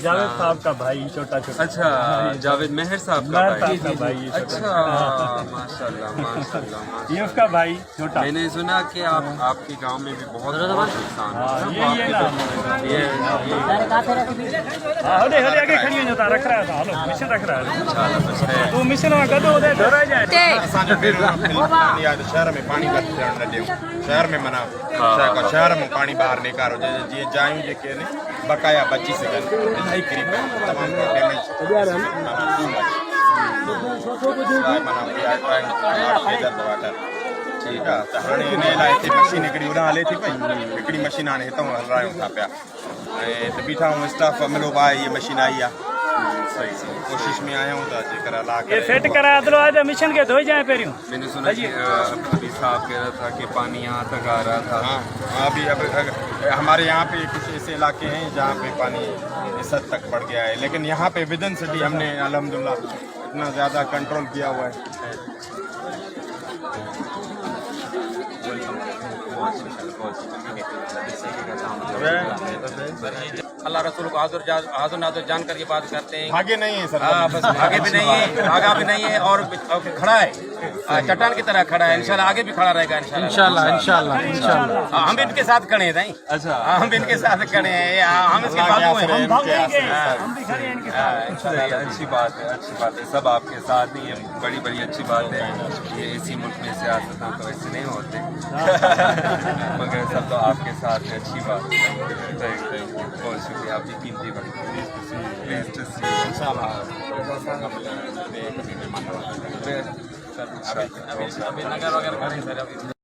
جاوید صاحب کا بھائی چھوٹا چھوٹا. اچھا جاوید مہر صاحب کا بھائی. اچھا ماشاء اللہ ماشاء اللہ. یہ اس کا بھائی چھوٹا. میں نے سنا کہ آپ کے گاؤں میں بھی بہت نقصان ہے. آگے کھڑی ہو جاتا رکھ رہا تھا. ہلو مشن رکھ رہا ہے تو مشن کدو ڈرا جائے شہر میں پانی شہر میں منا شہر میں پانی باہر نکارو جی جایوں جے نے بقایا بچی سکن الہی قریب تمام ڈیمیج ٹھیک ہے تو ہاں ان لائے مشین ہکڑی اڑا ہلے تھی پئی ہکڑی مشین ہاں ہتوں ہل رہا تھا پیا تو بیٹھا ہوں اسٹاف ملو بھائی یہ مشین آئی ہے کوشش میں آیا ہوں تو یہ فٹ کرا دو آج مشن کے دھوئی جائیں پہریوں. میں نے سنا کہ ابھی صاحب کہہ رہا تھا کہ پانی یہاں تک آ رہا تھا. ہاں ابھی ہمارے یہاں پہ کچھ ایسے علاقے ہیں جہاں پہ پانی اس حد تک بڑھ گیا ہے لیکن یہاں پہ ودن سٹی ہم نے الحمدللہ اتنا زیادہ کنٹرول کیا ہوا ہے. اللہ رسول کو حاضر ناظر جان کر یہ بات کرتے ہیں. آگے نہیں ہے سر. ہاں بس آگے بھی نہیں ہے آگا بھی نہیں ہے اور کھڑا ہے چٹان کی طرح کھڑا ہے. انشاءاللہ آگے بھی کھڑا رہے گا انشاءاللہ. ہم بھی ان کے ساتھ کھڑے ہیں نہیں. اچھا ہم بھی ان کے ساتھ کھڑے ہیں ہم اس کے بازو ہیں. اچھی بات ہے سب آپ کے ساتھ ہی ہے. بڑی بڑی اچھی بات ہے. یہ اسی ملک میں سیاست تو ایسے نہیں ہوتے مگر سب تو آپ کے ساتھ ہے. اچھی بات ہے. بہت شکریہ آپ کی قیمتی بڑی ابھی نگر وغیرہ کریں سر ابھی